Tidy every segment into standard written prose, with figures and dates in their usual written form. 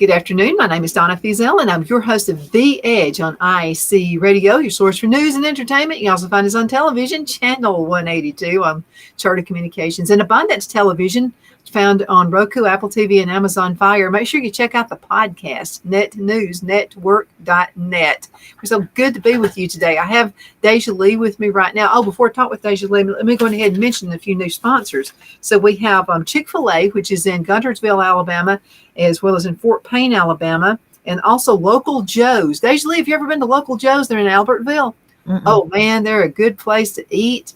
Good afternoon. My name is Donna Fiesel, and I'm your host of The Edge on IC Radio, your source for news and entertainment. You can also find us on television, channel 182 on Charter Communications, and Abundance Television, found on Roku, Apple TV, and Amazon Fire. Make sure you check out the podcast, netnewsnetwork.net. We're so good to be with you today. I have DeJoly with me right now. Oh, before I talk with DeJoly, let me go ahead and mention a few new sponsors. So we have Chick-fil-A, which is in Guntersville, Alabama, as well as in Fort Payne, Alabama, and also Local Joe's. DeJoly, have you ever been to Local Joe's? They're in Albertville. Mm-mm. Oh, man, they're a good place to eat.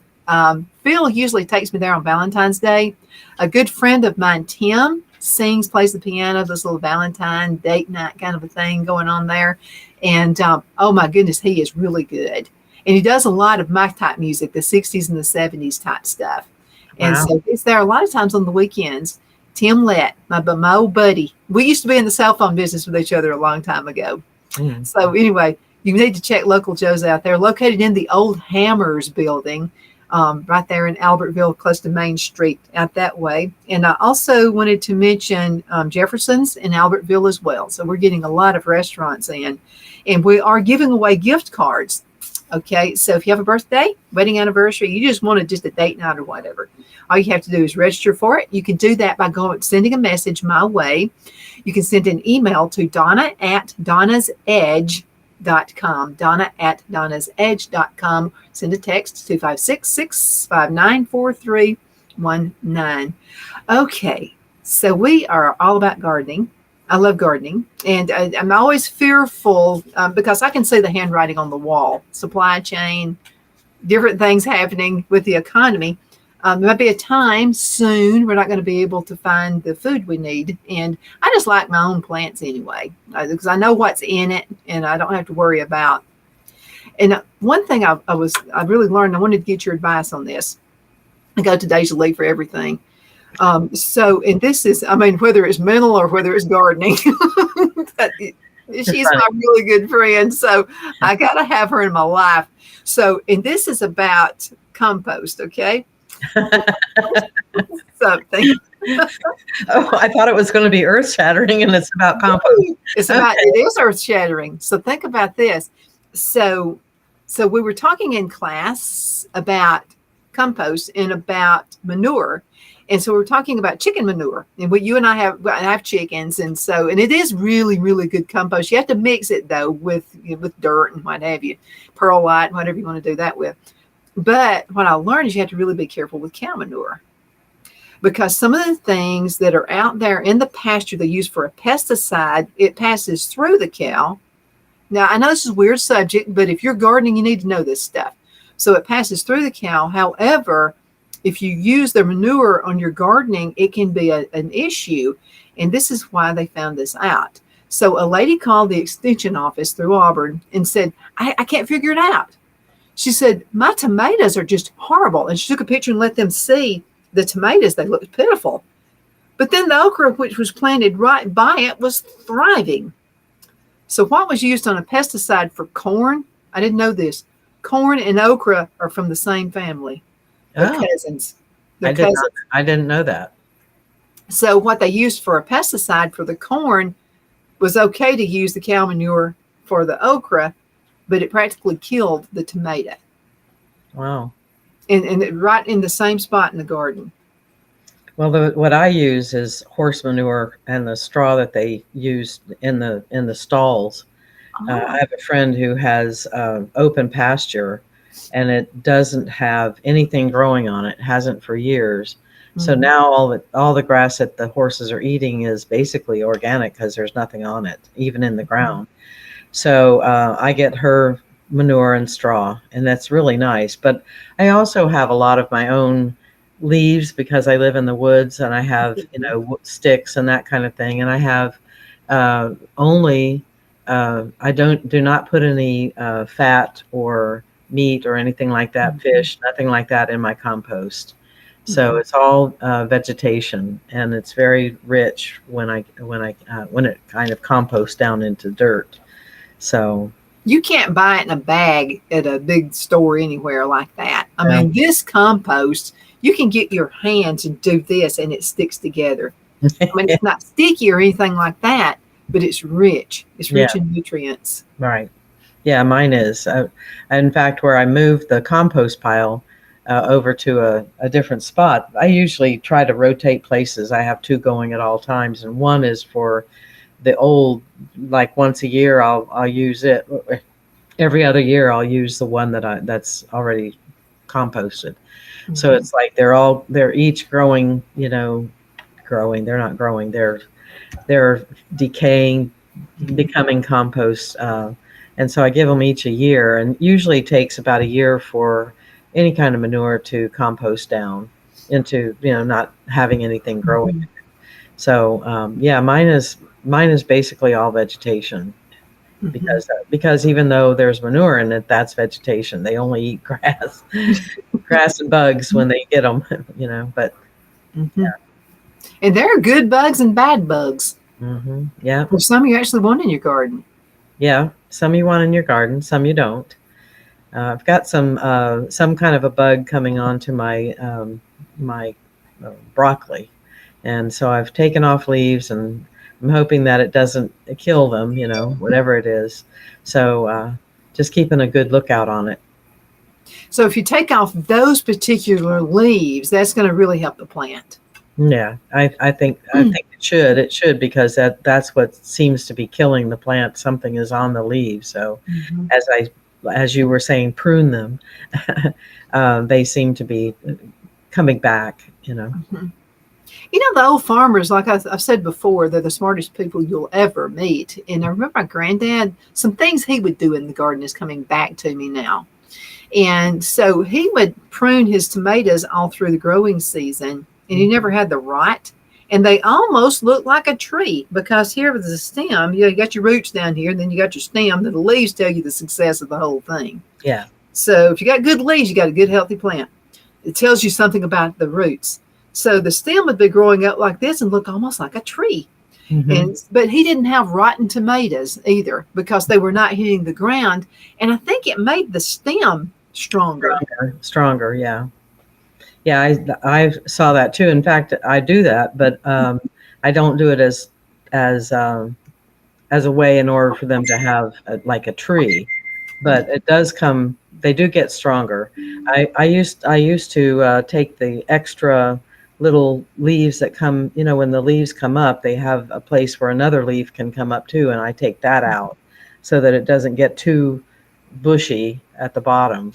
Phil usually takes me there on Valentine's Day. A good friend of mine, Tim, sings, plays the piano, this little Valentine date night kind of a thing going on there. And oh my goodness, he is really good. And he does a lot of my type music, the 60s and the 70s type stuff. And so he's there a lot of times on the weekends. Tim Lett, my old buddy. We used to be in the cell phone business with each other a long time ago. Mm. So anyway, you need to check Local Joe's out there, located in the old Hammers building. Right there in Albertville, close to Main Street, out that way. And I also wanted to mention Jefferson's in Albertville as well. So we're getting a lot of restaurants in. And we are giving away gift cards. Okay, so if you have a birthday, wedding anniversary, you just wanted just a date night or whatever, all you have to do is register for it. You can do that by sending a message my way. You can send an email to Donna@DonnasEdge.com. Donna@DonnasEdge.com. Send a text 256-659-4319. Okay, so we are all about gardening. I love gardening, and I'm always fearful because I can see the handwriting on the wall. Supply chain, different things happening with the economy. There might be a time soon we're not going to be able to find the food we need. And I just like my own plants anyway, because I know what's in it and I don't have to worry about. And one thing I really learned, I wanted to get your advice on this. I go to DeJoly for everything. And this is, whether it's mental or whether it's gardening, she's my really good friend. So I got to have her in my life. So, and this is about compost. Okay. Something. Oh, I thought it was going to be earth shattering, and it's about compost. It is earth shattering. So think about this. So we were talking in class about compost and about manure. And so we're talking about chicken manure, and you and I have chickens, and it is really, really good compost. You have to mix it though with dirt and what have you, perlite, whatever you want to do that with. But what I learned is you have to really be careful with cow manure, because some of the things that are out there in the pasture they use for a pesticide, it passes through the cow. Now I know this is a weird subject, but if you're gardening, you need to know this stuff. So it passes through the cow. However, if you use their manure on your gardening, it can be an issue. And this is why they found this out. So a lady called the extension office through Auburn and said, I can't figure it out. She said, my tomatoes are just horrible. And she took a picture and let them see the tomatoes. They looked pitiful. But then the okra, which was planted right by it, was thriving. So what was used on a pesticide for corn? I didn't know this. Corn and okra are from the same family. They're cousins. I didn't know that. So what they used for a pesticide for the corn was okay to use the cow manure for the okra, but it practically killed the tomato. Wow. And right in the same spot in the garden. Well, what I use is horse manure and the straw that they use in the stalls. Oh. I have a friend who has open pasture, and it doesn't have anything growing on it. Hasn't for years. Mm-hmm. So now all the grass that the horses are eating is basically organic because there's nothing on it, even in the ground. Mm-hmm. So I get her manure and straw, and that's really nice. But I also have a lot of my own leaves because I live in the woods, and I have sticks and that kind of thing. And I have I do not put any fat or meat or anything like that, mm-hmm. fish, nothing like that in my compost. Mm-hmm. So it's all vegetation, and it's very rich when it kind of composts down into dirt. So you can't buy it in a bag at a big store anywhere like that. I mean, this compost, you can get your hands and do this, and it sticks together. I mean, it's not sticky or anything like that, but it's rich. It's Yeah. rich in nutrients. Right. Yeah, mine is. In fact, where I moved the compost pile over to a different spot, I usually try to rotate places. I have two going at all times, and one is for the old, like once a year I'll use it. Every other year I'll use the one that's already composted. So Mhm. it's like they're each growing, growing. They're not growing. They're decaying, becoming compost. And so I give them each a year, and usually it takes about a year for any kind of manure to compost down into, not having anything growing. Mhm. So yeah, mine is basically all vegetation Mhm. because even though there's manure in it, that's vegetation. They only eat grass, grass and bugs when they get them, But Mhm. And there are good bugs and bad bugs. yeah, There's some you actually want in your garden. yeah. Some you want in your garden, some you don't. I've got some kind of a bug coming onto my broccoli, and so I've taken off leaves, and I'm hoping that it doesn't kill them, whatever it is. So just keeping a good lookout on it. So if you take off those particular leaves, that's going to really help the plant. Yeah, I think it should. It should, because that's what seems to be killing the plant. Something is on the leaves. So Mhm. as you were saying, prune them. They seem to be coming back. Mhm. The old farmers, like I've said before, they're the smartest people you'll ever meet. And I remember my granddad, some things he would do in the garden is coming back to me now. And so he would prune his tomatoes all through the growing season, and he never had the rot. And they almost look like a tree because here with the stem, you got your roots down here, and then you got your stem, and the leaves tell you the success of the whole thing. Yeah. So if you got good leaves, you got a good, healthy plant. It tells you something about the roots. So the stem would be growing up like this and look almost like a tree. Mm-hmm. But he didn't have rotten tomatoes either because they were not hitting the ground. And I think it made the stem stronger. Stronger. Yeah. Yeah. I saw that too. In fact, I do that, but I don't do it as as a way in order for them to have like a tree, but it does come. They do get stronger. I used to take the extra little leaves that come. When the leaves come up, they have a place where another leaf can come up too, and I take that out so that it doesn't get too bushy at the bottom.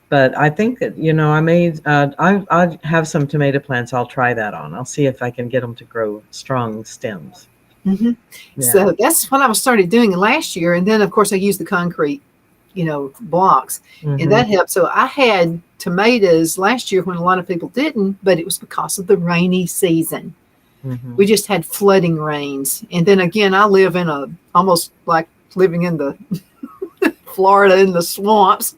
But I think that I made. I have some tomato plants. I'll try that on. I'll see if I can get them to grow strong stems. Mm-hmm. Yeah. So that's what I started doing last year. And then, of course, I used the concrete, blocks, and Mm-hmm. that helped. So I had tomatoes last year when a lot of people didn't, but it was because of the rainy season. Mm-hmm. We just had flooding rains. And then again, I live in almost like living in the Florida in the swamps.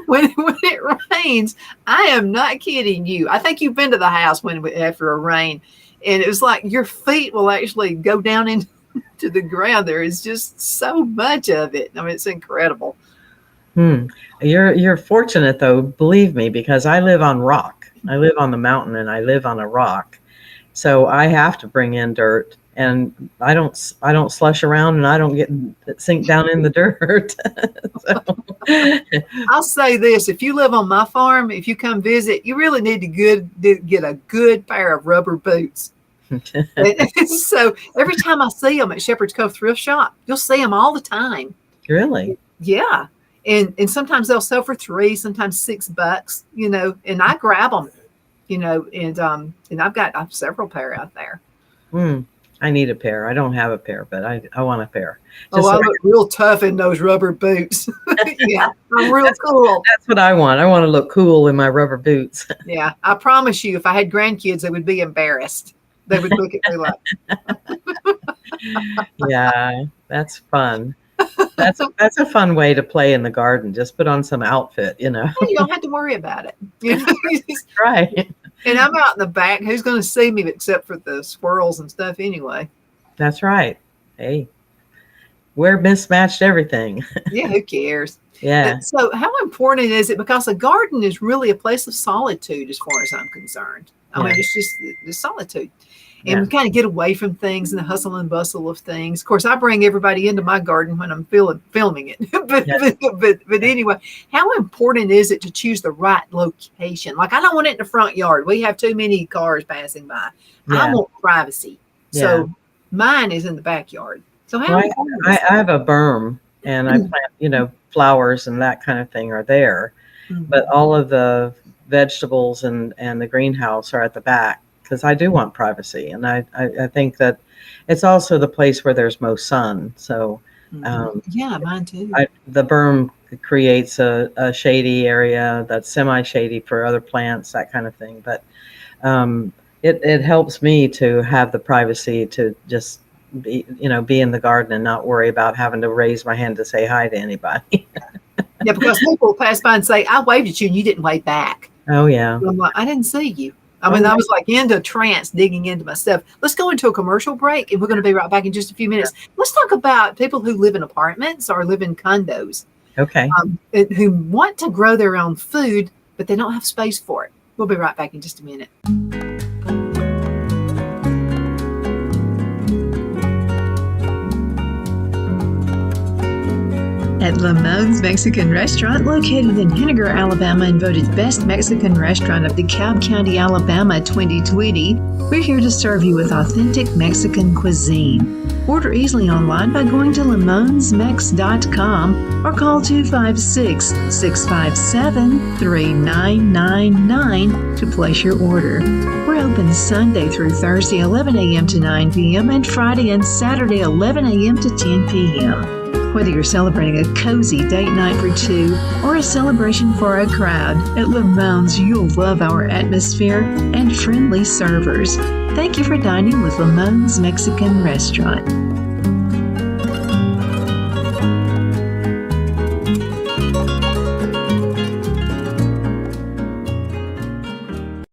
When it rains, I am not kidding you. I think you've been to the house after a rain, and it was like your feet will actually go down into the ground. There is just so much of it. I mean, it's incredible. Hmm. You're fortunate though, believe me, because I live on rock. I live on the mountain and I live on a rock. So I have to bring in dirt, and I don't slush around, and I don't get sink down in the dirt. I'll say this: if you live on my farm, if you come visit, you really need to get a good pair of rubber boots. So every time I see them at Shepherd's Cove Thrift Shop, you'll see them all the time. Really? Yeah. And sometimes they'll sell for $3, sometimes $6, and I grab them, and I've several pair out there. Hmm. I need a pair. I don't have a pair, but I want a pair. Oh, Just I so look real tough in those rubber boots. Yeah, I'm real cool. that's what I want. I want to look cool in my rubber boots. Yeah, I promise you, if I had grandkids, they would be embarrassed. They would look at me like, Yeah, that's fun. That's a fun way to play in the garden. Just put on some outfit. hey, you don't have to worry about it. Right. And I'm out in the back. Who's going to see me except for the squirrels and stuff anyway? That's right. Hey, we're mismatched everything. Yeah, who cares? Yeah. So how important is it? Because a garden is really a place of solitude as far as I'm concerned. I mean, Yeah. it's just the solitude. and we kind of get away from things and the hustle and bustle of things. Of course, I bring everybody into my garden when I'm filming it. but anyway, how important is it to choose the right location? Like, I don't want it in the front yard. We have too many cars passing by. I want privacy. So mine is in the backyard. So I have a berm, and I plant, flowers and that kind of thing are there, but all of the vegetables and the greenhouse are at the back, because I do want privacy, and I think that it's also the place where there's most sun. So mine too. The berm creates a shady area that's semi-shady for other plants, that kind of thing. But it helps me to have the privacy to just be in the garden and not worry about having to raise my hand to say hi to anybody. Yeah, because people pass by and say, I waved at you and you didn't wave back. Oh, yeah. So I'm like, I didn't see you. I was like into a trance, digging into my stuff. Let's go into a commercial break, and we're going to be right back in just a few minutes. Let's talk about people who live in apartments or live in condos. Okay. Who want to grow their own food, but they don't have space for it. We'll be right back in just a minute. At Lamone's Mexican Restaurant, located in Henniger, Alabama, and voted Best Mexican Restaurant of DeKalb County, Alabama 2020, we're here to serve you with authentic Mexican cuisine. Order easily online by going to lamonesmex.com or call 256-657-3999 to place your order. We're open Sunday through Thursday, 11 a.m. to 9 p.m., and Friday and Saturday, 11 a.m. to 10 p.m. Whether you're celebrating a cozy date night for two or a celebration for a crowd, at Lamone's you'll love our atmosphere and friendly servers. Thank you for dining with Lamone's Mexican Restaurant.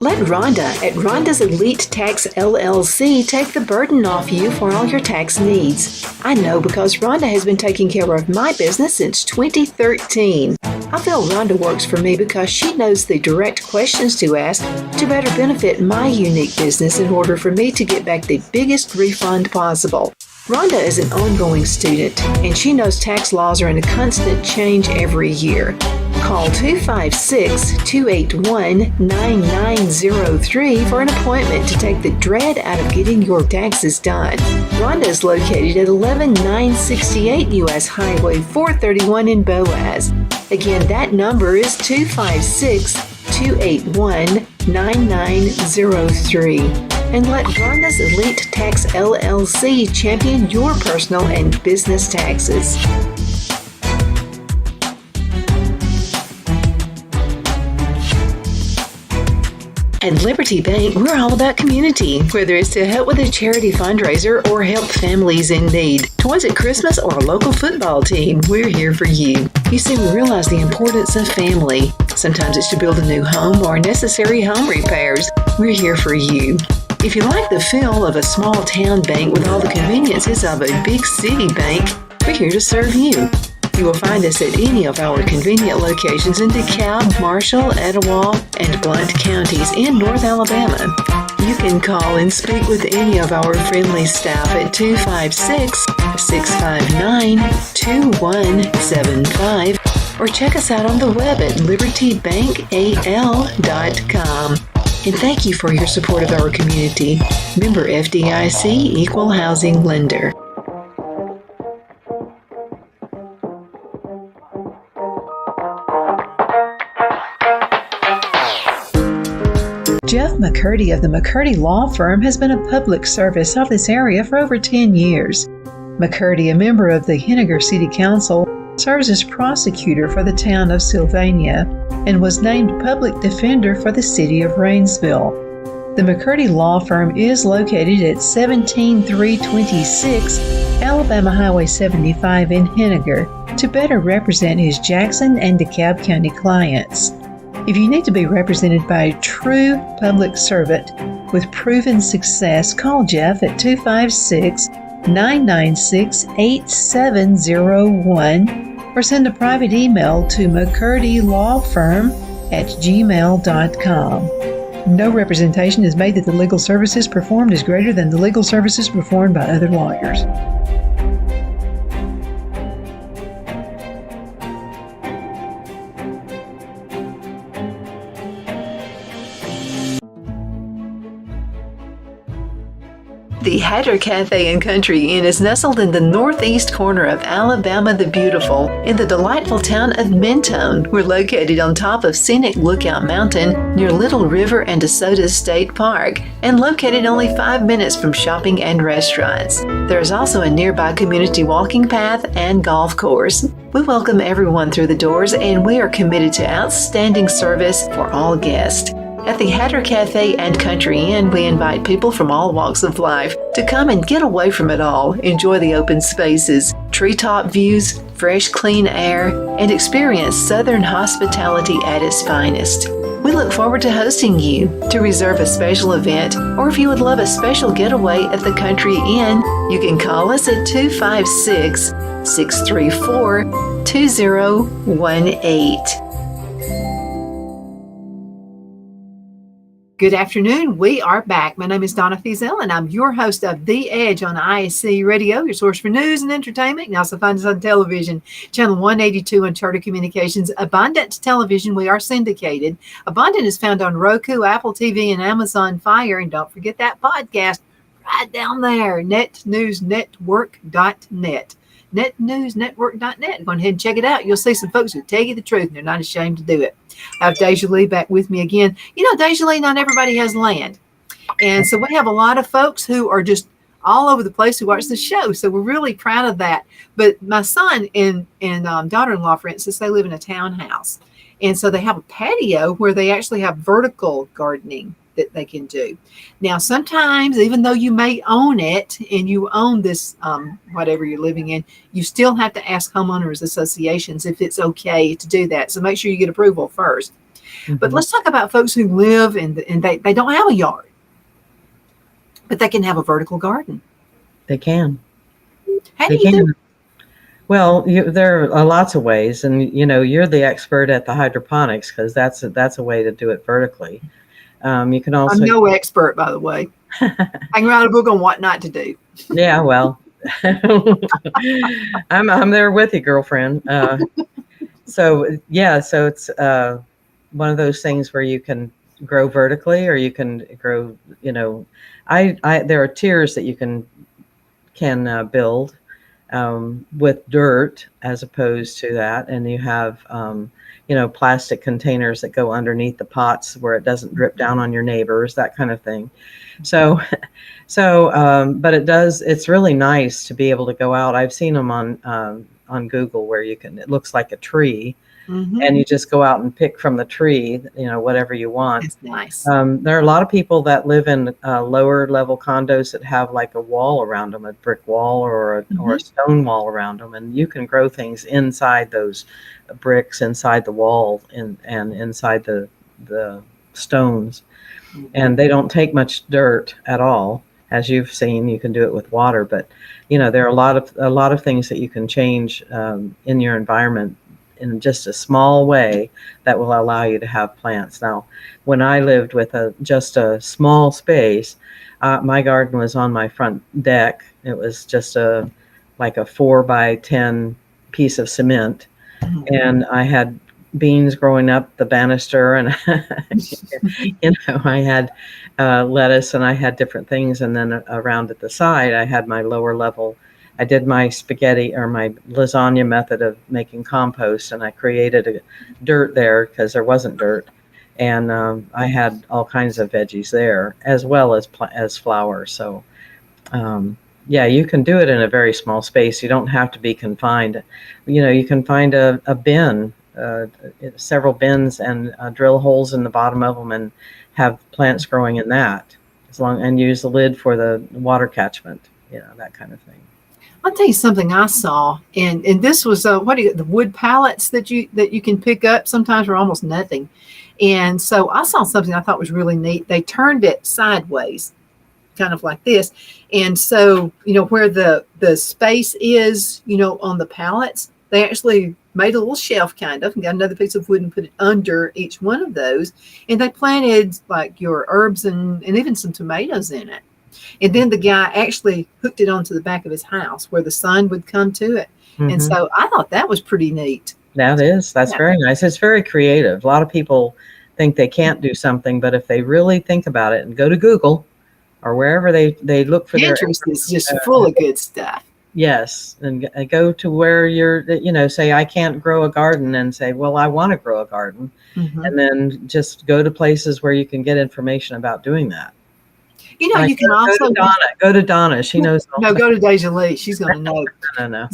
Let Rhonda at Rhonda's Elite Tax LLC take the burden off you for all your tax needs. I know, because Rhonda has been taking care of my business since 2013. I feel Rhonda works for me because she knows the direct questions to ask to better benefit my unique business in order for me to get back the biggest refund possible. Rhonda is an ongoing student, and she knows tax laws are in a constant change every year. Call 256-281-9903 for an appointment to take the dread out of getting your taxes done. Rhonda is located at 11968 U.S. Highway 431 in Boaz. Again, that number is 256-281-9903. And let Rhonda's Elite Tax LLC champion your personal and business taxes. At Liberty Bank, we're all about community, whether it's to help with a charity fundraiser or help families in need. Toys at Christmas or a local football team, we're here for you. You see, we realize the importance of family. Sometimes it's to build a new home or necessary home repairs. We're here for you. If you like the feel of a small town bank with all the conveniences of a big city bank, we're here to serve you. You will find us at any of our convenient locations in DeKalb, Marshall, Etowah, and Blount counties in North Alabama. You can call and speak with any of our friendly staff at 256-659-2175 or check us out on the web at libertybankal.com. And thank you for your support of our community. Member FDIC, Equal Housing Lender. Jeff McCurdy of the McCurdy Law Firm has been a public service of this area for over 10 years. McCurdy, a member of the Henniger City Council, serves as prosecutor for the town of Sylvania and was named public defender for the city of Rainsville. The McCurdy Law Firm is located at 17326 Alabama Highway 75 in Henniger to better represent his Jackson and DeKalb County clients. If you need to be represented by a true public servant with proven success, call Jeff at 256-996-8701 or send a private email to mccurdylawfirm@gmail.com. No representation is made that the legal services performed is greater than the legal services performed by other lawyers. The Hatter Cafe and Country Inn is nestled in the northeast corner of Alabama the Beautiful in the delightful town of Mentone. We're located on top of scenic Lookout Mountain near Little River and DeSoto State Park and located only 5 minutes from shopping and restaurants. There is also a nearby community walking path and golf course. We welcome everyone through the doors and we are committed to outstanding service for all guests. At the Hatter Cafe and Country Inn, we invite people from all walks of life to come and get away from it all, enjoy the open spaces, treetop views, fresh, clean air, and experience Southern hospitality at its finest. We look forward to hosting you. To reserve a special event, or if you would love a special getaway at the Country Inn, you can call us at 256-634-2018. Good afternoon. We are back. My name is Donna Fiesel, and I'm your host of The Edge on ISC Radio, your source for news and entertainment. You can also find us on television, channel 182 on Charter Communications. Abundant Television, we are syndicated. Abundant is found on Roku, Apple TV, and Amazon Fire. And don't forget that podcast right down there, netnewsnetwork.net. netnewsnetwork.net. Go ahead and check it out. You'll see some folks who tell you the truth, and they're not ashamed to do it. I have DeJoly back with me again. You know, DeJoly, not everybody has land. And so we have a lot of folks who are just all over the place who watch the show. So we're really proud of that. But my son and daughter-in-law, for instance, they live in a townhouse. And so they have a patio where they actually have vertical gardening that they can do. Now, sometimes, even though you may own it and you own this, whatever you're living in, you still have to ask homeowners associations if it's okay to do that. So make sure you get approval first. Mm-hmm. But let's talk about folks who live and they don't have a yard, but they can have a vertical garden. They can. How do you do it? Well, there are lots of ways, and you're the expert at the hydroponics because that's a way to do it vertically. You can also. I'm no expert, by the way. I can write a book on what not to do. Yeah, well, I'm there with you, girlfriend. So it's one of those things where you can grow vertically, or you can grow. There are tiers that you can build with dirt as opposed to that, and you have. Plastic containers that go underneath the pots where it doesn't drip down on your neighbors, that kind of thing. But it's really nice to be able to go out. I've seen them on Google where it looks like a tree. Mm-hmm. And you just go out and pick from the tree, whatever you want. It's nice. There are a lot of people that live in lower level condos that have like a wall around them, a brick wall or a stone wall around them. And you can grow things inside those bricks, inside the wall and inside the stones. Mm-hmm. And they don't take much dirt at all. As you've seen, you can do it with water, but there are a lot of things that you can change in your environment in just a small way that will allow you to have plants. Now, when I lived with just a small space, my garden was on my front deck. It was just like a 4x10 piece of cement. Mm-hmm. And I had beans growing up the banister, and I had lettuce, and I had different things. And then around at the side, I had my lower level. I did my spaghetti or my lasagna method of making compost, and I created a dirt there because there wasn't dirt. And I had all kinds of veggies there as well as flowers. So, you can do it in a very small space. You don't have to be confined. You can find a bin, several bins, and drill holes in the bottom of them and have plants growing in that and use the lid for the water catchment, that kind of thing. I'll tell you something I saw, and this was the wood pallets that you can pick up sometimes for almost nothing. And so I saw something I thought was really neat. They turned it sideways, kind of like this. And so, where the space is, on the pallets, they actually made a little shelf kind of, and got another piece of wood and put it under each one of those. And they planted like your herbs and even some tomatoes in it. And then the guy actually hooked it onto the back of his house where the sun would come to it. And Mm-hmm. so I thought that was pretty neat. That's Yeah. very nice. It's very creative. A lot of people think they can't do something, but if they really think about it and go to Google or wherever they look for their Pinterest is just full of good stuff. yes, and go to where say I can't grow a garden and say, well, I want to grow a garden, Mhm. and then just go to places where you can get information about doing that. You know, Like, you can go also to Donna. Go to Donna. She knows all no about go to DeJoly. She's going to know. no.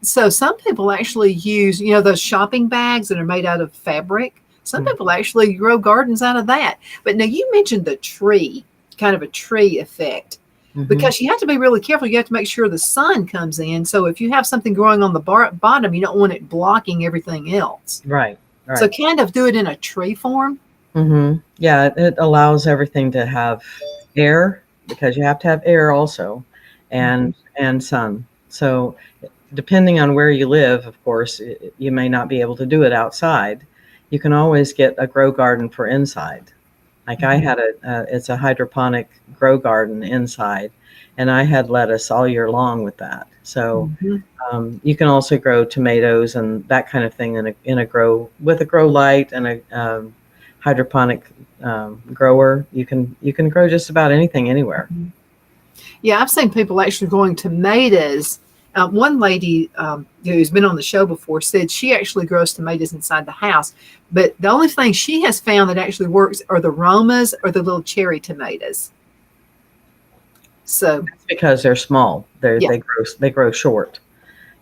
So some people actually use, those shopping bags that are made out of fabric. Some Mhm. people actually grow gardens out of that. But now you mentioned the tree, kind of a tree effect, Mhm. because you have to be really careful. You have to make sure the sun comes in. So if you have something growing on the bottom, you don't want it blocking everything else. Right. So kind of do it in a tree form. Mm-hmm. Yeah, it allows everything to have air, because you have to have air also, and sun. So depending on where you live, of course, you may not be able to do it outside. You can always get a grow garden for inside. Like I had it's a hydroponic grow garden inside, and I had lettuce all year long with that. So you can also grow tomatoes and that kind of thing in a grow with a grow light and a hydroponic grower. You can grow just about anything anywhere. Yeah, I've seen people actually growing tomatoes. One lady who's been on the show before said she actually grows tomatoes inside the house. But the only thing she has found that actually works are the Romas or the little cherry tomatoes. So That's because they're small. Yeah. They grow short.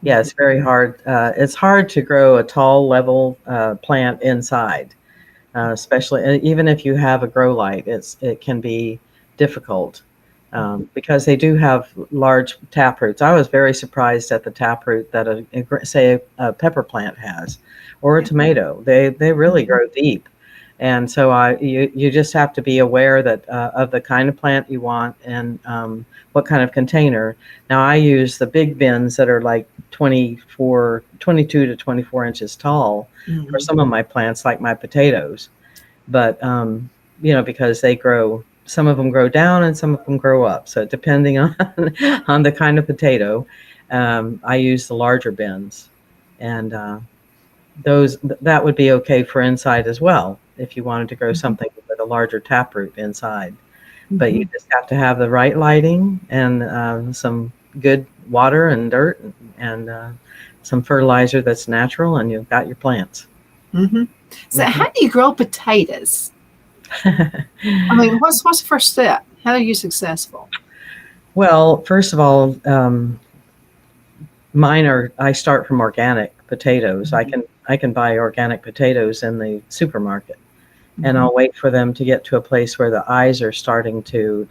Yeah, it's very hard. It's hard to grow a tall level plant inside, especially even if you have a grow light. It can be difficult. Because they do have large tap roots. I was very surprised at the tap root that a pepper plant has, or a tomato. They really grow deep, and so you just have to be aware that of the kind of plant you want and what kind of container. Now I use the big bins that are like 22 to 24 inches tall for some of my plants, like my potatoes, but because they grow. Some of them grow down and some of them grow up. So depending on on the kind of potato, I use the larger bins, and that would be okay for inside as well if you wanted to grow something with a larger taproot inside. But you just have to have the right lighting and some good water and dirt and some fertilizer that's natural, and you've got your plants. So how do you grow potatoes? I mean, what's the first step? How are you successful? Well, first of all, I start from organic potatoes. I can buy organic potatoes in the supermarket, and I'll wait for them to get to a place where the eyes are starting to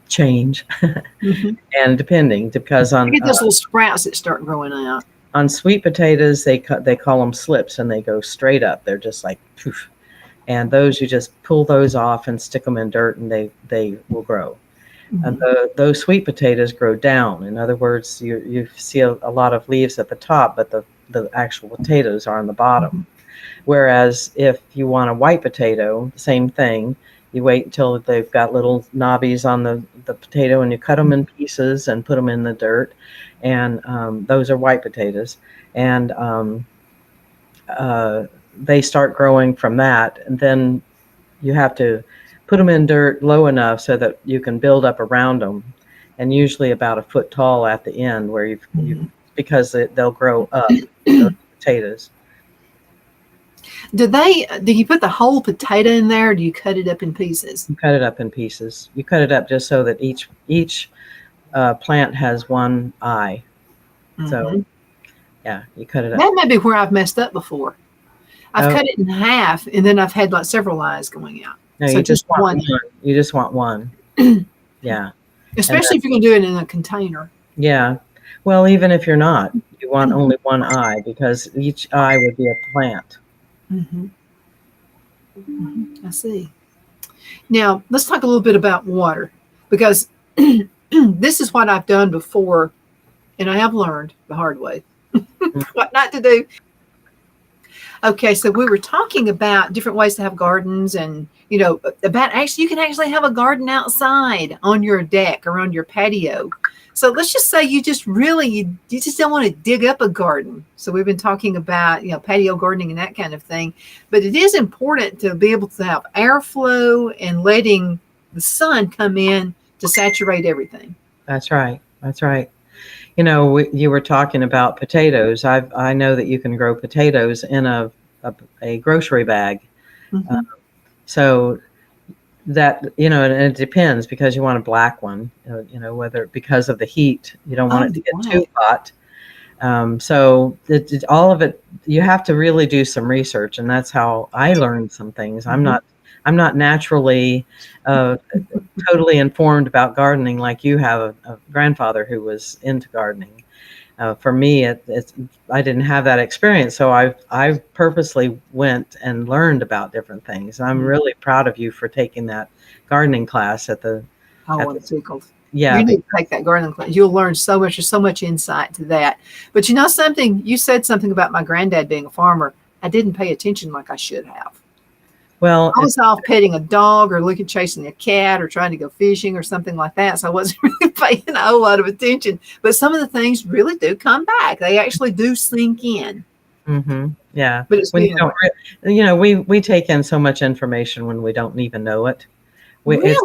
change. And because You get those little sprouts that start growing out. On sweet potatoes, they call them slips, and they go straight up. They're just like poof. And those, you just pull those off and stick them in dirt, and they will grow. And those sweet potatoes grow down. In other words, you see a lot of leaves at the top, but the actual potatoes are on the bottom. Whereas if you want a white potato, same thing. You wait until they've got little knobbies on the potato, and you cut them in pieces and put them in the dirt. And those are white potatoes. And they start growing from that, and then you have to put them in dirt low enough so that you can build up around them, and usually about a foot tall at the end where because they'll grow up, those potatoes. Do you put the whole potato in there, or do you cut it up in pieces? You cut it up in pieces. You cut it up just so that each plant has one eye. So yeah, you cut it up. That may be where I've messed up before. I've cut it in half, and then I've had like several eyes going out. No, so you just want one. You just want one. Yeah. Especially if you're going to do it in a container. Yeah. Well, even if you're not, you want only one eye, because each eye would be a plant. I see. Now, let's talk a little bit about water, because this is what I've done before, and I have learned the hard way. what not to do. Okay, so we were talking about different ways to have gardens, and about actually you can actually have a garden outside on your deck or on your patio. So let's just say you just really you just don't want to dig up a garden. So we've been talking about patio gardening and that kind of thing, but it is important to be able to have airflow and letting the sun come in to saturate everything. That's right. That's right. You were talking about potatoes. I know that you can grow potatoes in a grocery bag. Mm-hmm. So that, and it depends, because you want a black one, whether because of the heat, you don't want it to get too hot. So all of it, you have to really do some research, and that's how I learned some things. Mm-hmm. I'm not naturally totally informed about gardening like you have a grandfather who was into gardening. For me, I didn't have that experience, so I purposely went and learned about different things. And I'm really proud of you for taking that gardening class at the. Oh, I'm tickled. Yeah, you need to take that gardening class. You'll learn so much. There's so much insight to that. But something, you said something about my granddad being a farmer. I didn't pay attention like I should have. Well, I was off petting a dog or chasing a cat or trying to go fishing or something like that. So I wasn't really paying a whole lot of attention. But some of the things really do come back. They actually do sink in. Mm-hmm. Yeah. But it's when you don't, we take in so much information when we don't even know it. Really?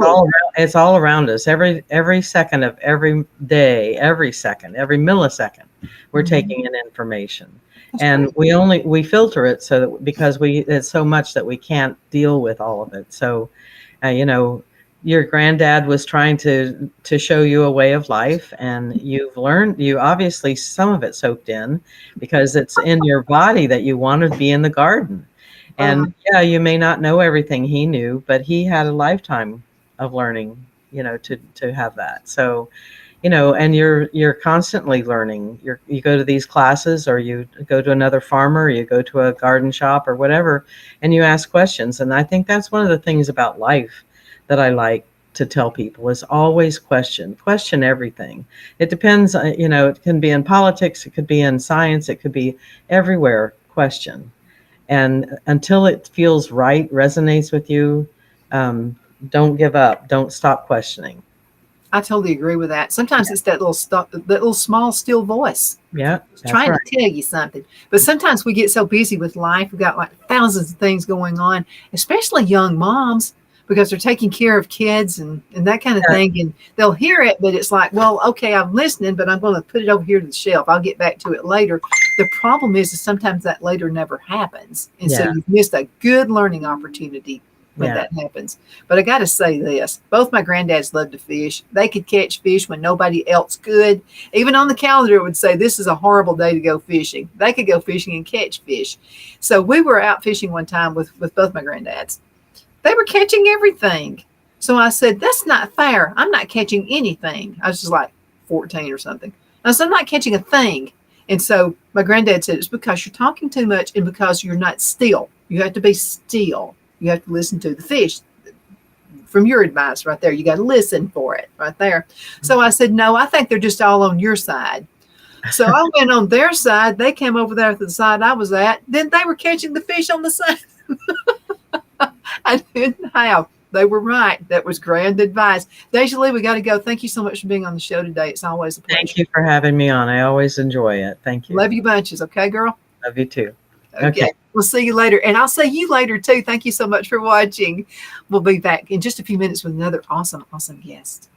It's all around us. Every second of every day, every millisecond, we're taking in information. That's and crazy. we filter it so that because it's so much that we can't deal with all of it. So, your granddad was trying to show you a way of life, and you obviously some of it soaked in because it's in your body that you want to be in the garden. And you may not know everything he knew, but he had a lifetime of learning, to have that. So, and you're constantly learning. You go to these classes, or you go to another farmer, or you go to a garden shop or whatever, and you ask questions. And I think that's one of the things about life that I like to tell people is always question everything. It depends, it can be in politics, it could be in science, it could be everywhere. Question. And until it feels right, resonates with you, don't give up. Don't stop questioning. I totally agree with that. Sometimes it's that little small, still voice. Yeah. Trying to tell you something. But sometimes we get so busy with life. We've got like thousands of things going on, especially young moms, because they're taking care of kids and that kind of thing. And they'll hear it, but it's like, well, okay, I'm listening, but I'm going to put it over here to the shelf. I'll get back to it later. The problem is sometimes that later never happens. And so you've missed a good learning opportunity when that happens. But I got to say this, both my granddads loved to fish. They could catch fish when nobody else could. Even on the calendar, it would say, this is a horrible day to go fishing. They could go fishing and catch fish. So we were out fishing one time with both my granddads. They were catching everything. So I said, that's not fair. I'm not catching anything. I was just like 14 or something. I said, I'm not catching a thing. And so my granddad said, it's because you're talking too much and because you're not still. You have to be still. You have to listen to the fish. From your advice right there, you got to listen for it right there. So I said, no, I think they're just all on your side. So I went on their side. They came over there to the side I was at. Then they were catching the fish on the side I didn't have. They were right. That was grand advice. DeJoly, we got to go. Thank you so much for being on the show today. It's always a pleasure. Thank you for having me on. I always enjoy it. Thank you. Love you bunches. Okay, girl? Love you too. Okay. We'll see you later. And I'll see you later too. Thank you so much for watching. We'll be back in just a few minutes with another awesome, awesome guest.